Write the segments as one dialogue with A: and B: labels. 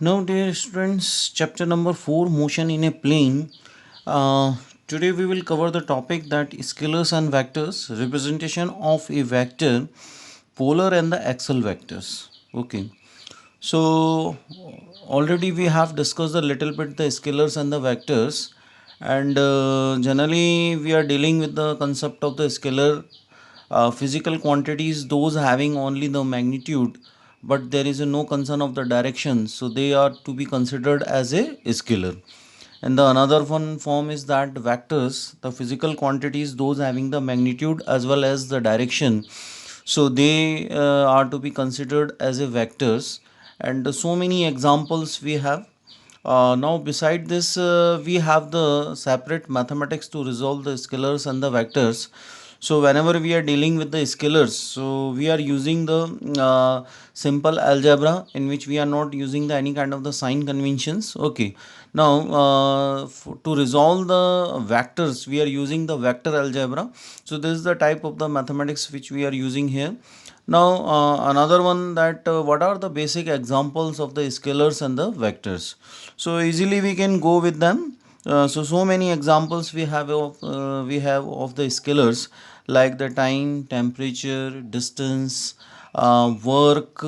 A: Now, dear students, chapter number 4, motion in a plane. Today we will cover the topic that scalars and vectors, representation of a vector, polar and the axial vectors. Okay. So already we have discussed a little bit the scalars and the vectors, and generally we are dealing with the concept of the scalar physical quantities, those having only the magnitude, but there is no concern of the direction, so they are to be considered as a scalar. And the another one form is that vectors, the physical quantities, those having the magnitude as well as the direction, so they are to be considered as a vectors. And so many examples we have. Now beside this, we have the separate mathematics to resolve the scalars and the vectors. So whenever we are dealing with the scalars, so we are using the simple algebra, in which we are not using the any kind of the sign conventions. Okay. Now to resolve the vectors, we are using the vector algebra. So this is the type of the mathematics which we are using here. Now another one, that what are the basic examples of the scalars and the vectors. So easily we can go with them. So many examples we have of the scalars, like the time, temperature, distance, work,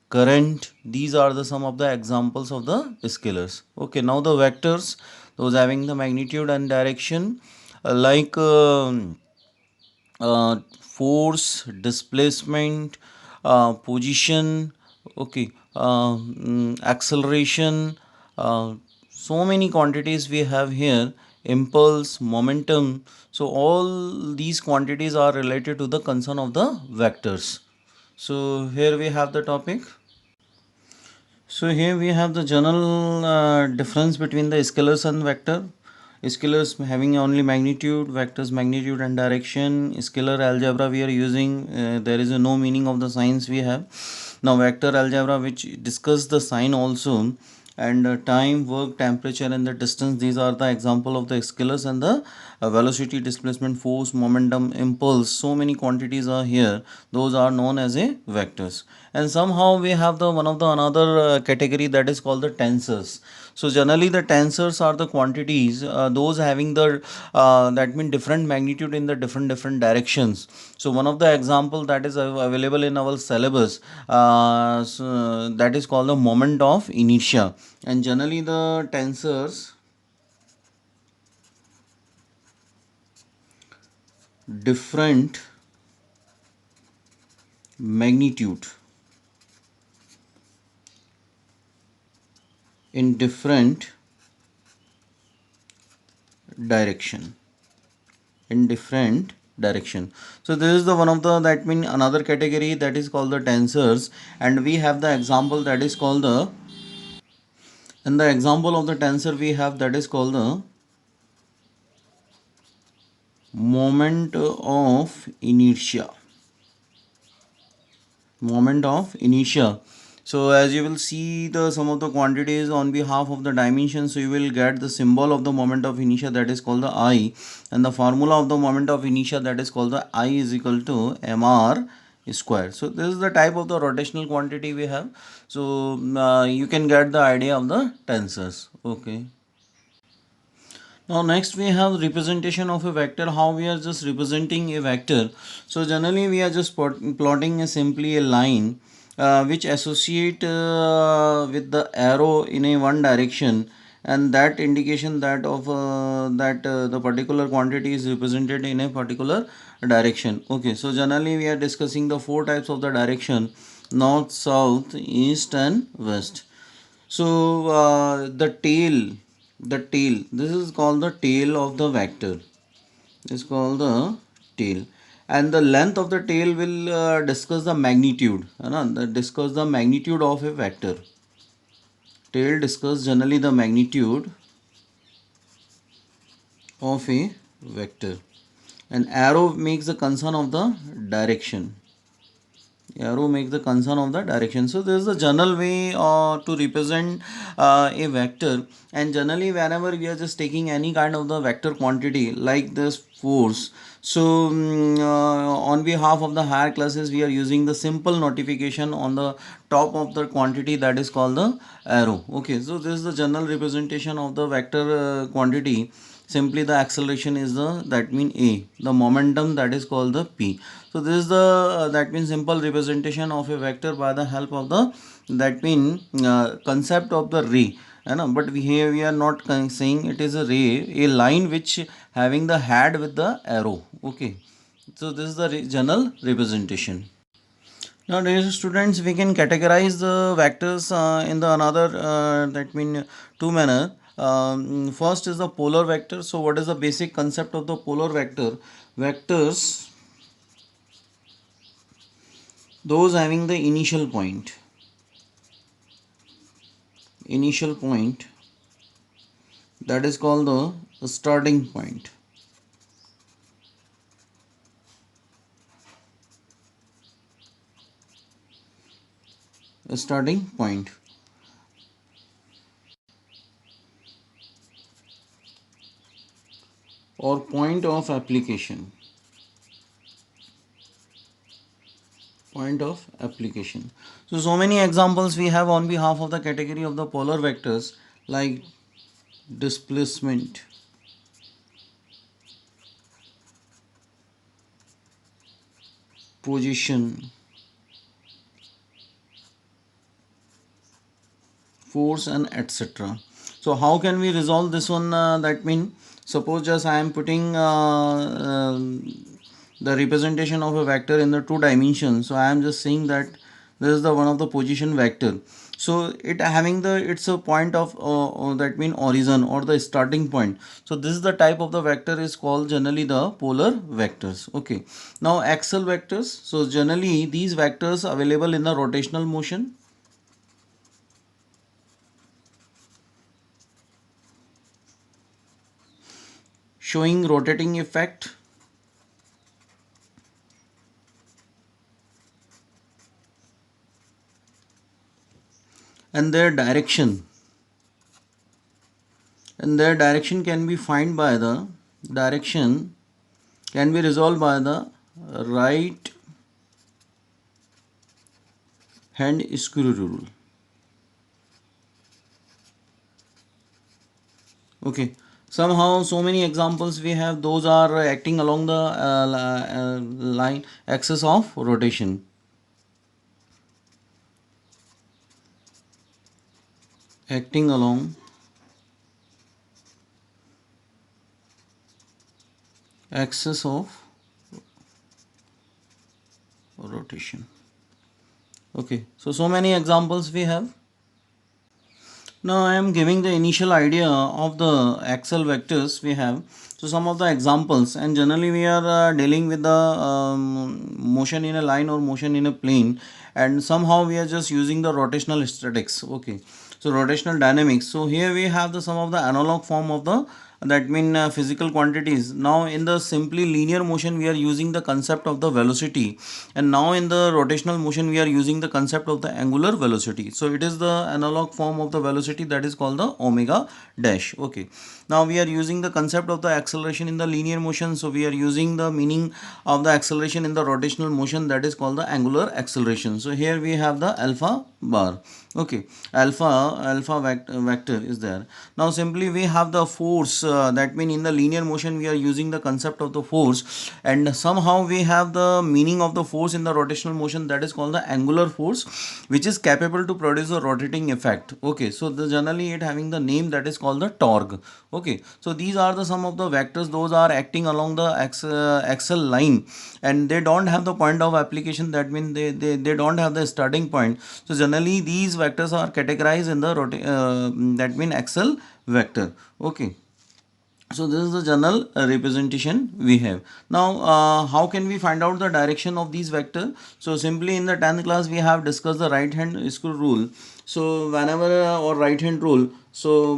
A: current. These are the some of the examples of the scalars. Okay, now the vectors, those having the magnitude and direction, like force, displacement, position, okay, acceleration, so many quantities we have here, impulse, momentum. So all these quantities are related to the concern of the vectors. So here we have the topic. So here we have the general difference between the scalars and vector. Scalars having only magnitude, vectors magnitude and direction. Scalar algebra we are using, there is no meaning of the signs we have. Now vector algebra, which discuss the sign also, and time, work, temperature and the distance, these are the example of the scalars. And the velocity, displacement, force, momentum, impulse, so many quantities are here, those are known as a vectors. And somehow we have the one of the another category, that is called the tensors. So generally the tensors are the quantities, those having the that mean different magnitude in the different directions. So one of the example that is available in our syllabus, that is called the moment of inertia. And generally the tensors different magnitude in different direction, in different direction. So this is the one of the, that mean another category, that is called the tensors. And we have the example that is called the, and the example of the tensor we have, that is called the moment of inertia. Moment of inertia. So as you will see the some of the quantities on behalf of the dimensions, so you will get the symbol of the moment of inertia, that is called the I, and the formula of the moment of inertia, that is called the I is equal to mr square. So this is the type of the rotational quantity we have. So you can get the idea of the tensors. Okay. Now next we have representation of a vector, how we are just representing a vector. So generally we are just plotting simply a line which associate with the arrow in a one direction, and that indication that of that the particular quantity is represented in a particular direction. Okay, so generally we are discussing the four types of the direction: north, south, east and west. So the tail, this is called the tail of the vector. This is called the tail, and the length of the tail will discuss the magnitude. Discuss the magnitude of a vector. Tail discuss generally the magnitude of a vector, and arrow makes the concern of the direction. Arrow make the concern of the direction. So this is the general way to represent a vector, and generally whenever we are just taking any kind of the vector quantity like this force, so on behalf of the higher classes we are using the simple notification on the top of the quantity, that is called the arrow. Okay, so this is the general representation of the vector quantity. Simply the acceleration is the, that mean a, the momentum, that is called the p. So this is the that means simple representation of a vector by the help of the, that mean concept of the ray. But here we are not saying it is a ray, a line which having the head with the arrow. Okay, so this is the general representation. Now, dear students, we can categorize the vectors in the another, that mean two manner. First is the polar vector. So what is the basic concept of the polar vector? Vectors, those having the initial point, that is called the starting point. A starting point. Or point of application. Point of application. So many examples we have on behalf of the category of the polar vectors, like displacement, position, force, and etc. So how can we resolve this one? That mean, suppose just I am putting the representation of a vector in the two dimensions. So I am just saying that this is the one of the position vector. So it having the, it's a point of that mean origin or the starting point. So this is the type of the vector is called generally the polar vectors. Okay, now axial vectors. So generally these vectors available in the rotational motion, showing rotating effect, and their direction can be find by the direction can be resolved by the right hand screw rule. Okay, somehow so many examples we have, those are acting along the line axis of rotation. Acting along axis of rotation. Okay, so many examples we have. Now I am giving the initial idea of the axial vectors we have. So some of the examples, and generally we are dealing with the motion in a line or motion in a plane, and somehow we are just using the rotational statics. Okay, so rotational dynamics. So here we have the some of the analog form of the, that mean physical quantities. Now in the simply linear motion we are using the concept of the velocity, and now in the rotational motion we are using the concept of the angular velocity. So it is the analog form of the velocity, that is called the omega dash. Okay, now we are using the concept of the acceleration in the linear motion, so we are using the meaning of the acceleration in the rotational motion, that is called the angular acceleration. So here we have the alpha bar. Okay, vector is there. Now simply we have the force, that mean in the linear motion we are using the concept of the force, and somehow we have the meaning of the force in the rotational motion, that is called the angular force, which is capable to produce a rotating effect. Okay, so the generally it having the name that is called the torque. Okay, so these are the some of the vectors, those are acting along the axial line, and they don't have the point of application, that means they don't have the starting point. So generally these vectors are categorized in the that mean axial vector. Okay, so this is the general representation we have. Now how can we find out the direction of these vector? So simply in the 10th class we have discussed the right hand screw rule. So whenever or right hand rule, so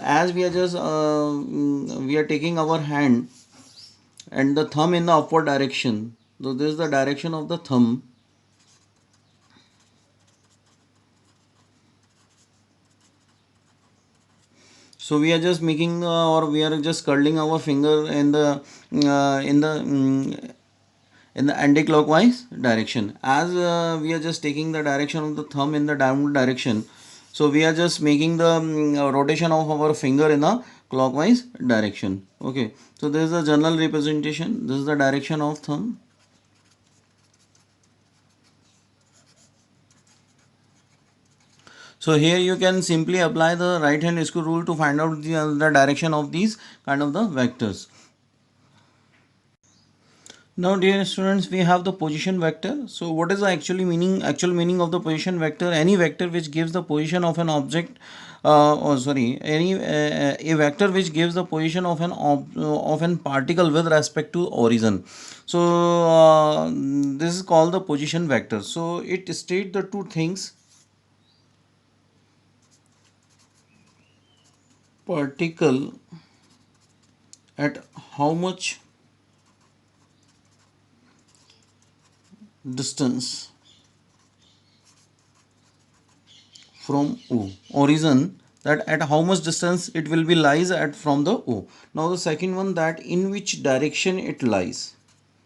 A: as we are just we are taking our hand and the thumb in the upward direction. So this is the direction of the thumb. So we are just making or we are just curling our finger in the in the anti-clockwise direction. As we are just taking the direction of the thumb in the downward direction, so we are just making the rotation of our finger in a clockwise direction. Okay, so this is the general representation. This is the direction of thumb. So here you can simply apply the right hand screw rule to find out the direction of these kind of the vectors. Now dear students, we have the position vector. So what is the actual meaning of the position vector? Any vector which gives the position of an object a vector which gives the position of an particle with respect to origin. So this is called the position vector. So it states the two things: particle at how much distance from O, origin, that at how much distance it will be lies at from the O. Now the second one, that in which direction it lies,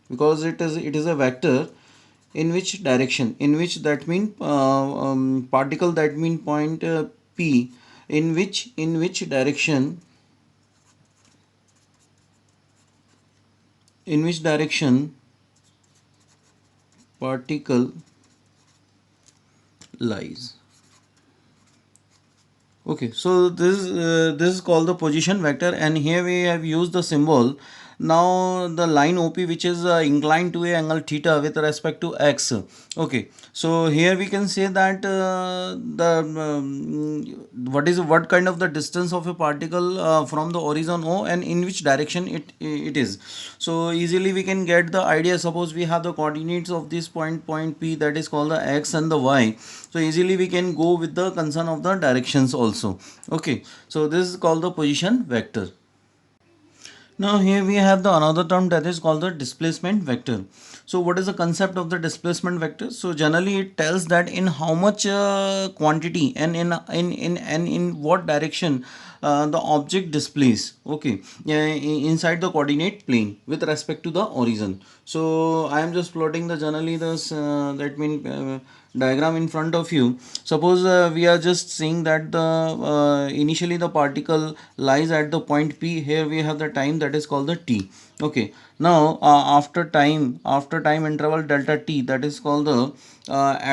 A: because it is a vector. In which direction, in which that mean particle, that mean point P, in which direction, in which direction particle lies. Okay, so this is called the position vector, and here we have used the symbol. Now the line OP, which is inclined to a angle theta with respect to x. Okay, so here we can say that the what kind of the distance of a particle from the origin O, and in which direction it is. So easily we can get the idea. Suppose we have the coordinates of this point P, that is called the x and the y. So easily we can go with the concern of the directions also. Okay, so this is called the position vector. Now here we have the another term, that is called the displacement vector. So what is the concept of the displacement vector? So generally it tells that in how much quantity and in what direction the object displays. Okay, inside the coordinate plane with respect to the origin. So I am just plotting the generally this that mean diagram in front of you. Suppose we are just saying that the initially the particle lies at the point P. Here we have the time, that is called the t. Okay, now after time interval delta t, that is called the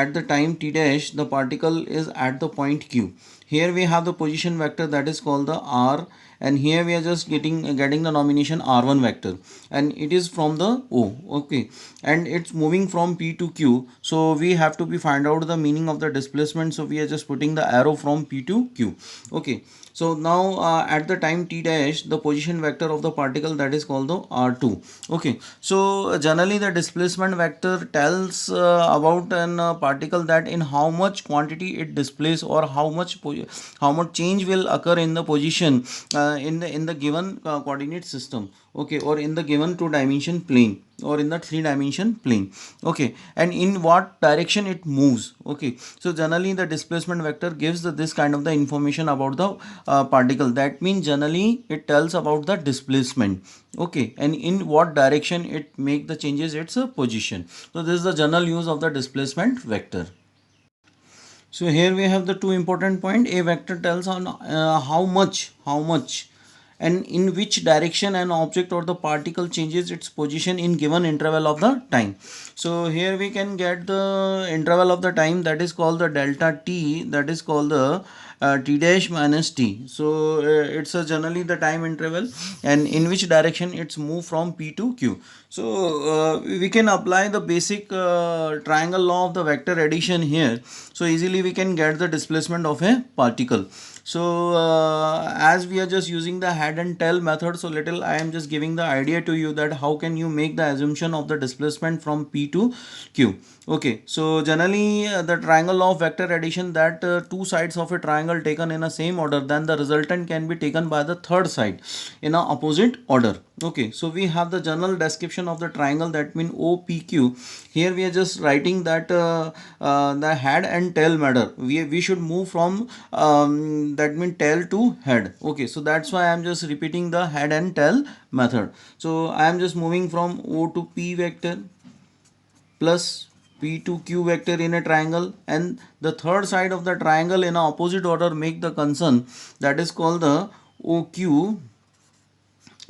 A: at the time t dash, the particle is at the point Q. Here we have the position vector, that is called the r, and here we are just getting the nomination r1 vector, and it is from the O. Okay, and it's moving from P to Q. So we have to be find out the meaning of the displacement. So we are just putting the arrow from P to Q. Okay, so now at the time t dash, the position vector of the particle, that is called the r2. Okay, so generally the displacement vector tells about an particle, that in how much quantity it displays, or how much change will occur in the position in the given coordinate system. Okay, or in the given two dimension plane, or in the three dimension plane. Okay, and in what direction it moves. Okay, so generally the displacement vector gives this kind of the information about the particle. That means generally it tells about the displacement. Okay, and in what direction it make the changes its position. So this is the general use of the displacement vector. So here we have the two important point. A vector tells on how much and in which direction an object or the particle changes its position in given interval of the time. So here we can get the interval of the time, that is called the delta t, that is called the t dash minus t. So it's generally the time interval, and in which direction it's moved from P to Q. So we can apply the basic triangle law of the vector addition here. So easily we can get the displacement of a particle. So as we are just using the head and tail method, so little I am just giving the idea to you that how can you make the assumption of the displacement from P to Q. Okay, so generally the triangle law of vector addition, that two sides of a triangle triangle taken in a same order, then the resultant can be taken by the third side in a opposite order. Okay, so we have the general description of the triangle, that means OPQ. Here we are just writing that the head and tail matter. We should move from that means tail to head. Okay, so that's why I am just repeating the head and tail method. So I am just moving from O to P vector plus P to Q vector in a triangle, and the third side of the triangle in a opposite order make the concern, that is called the OQ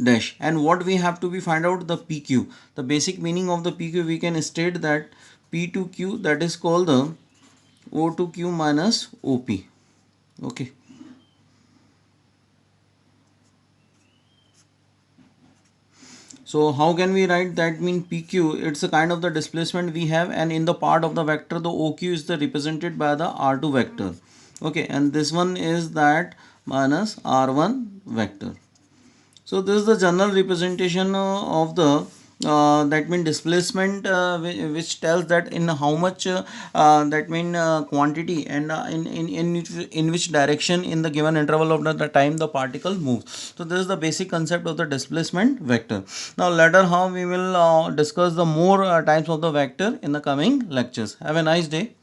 A: dash. And what we have to be find out, the PQ. The basic meaning of the PQ, we can state that P to Q, that is called the O to Q minus OP. Okay. So how can we write that? Mean PQ, it's a kind of the displacement we have, and in the part of the vector the OQ is the represented by the R2 vector. Okay, and this one is that minus R1 vector. So this is the general representation of the that mean displacement, which tells that in how much that mean quantity, and in which direction in the given interval of the time the particle moves. So this is the basic concept of the displacement vector. Now later how we will discuss the more types of the vector in the coming lectures. Have a nice day.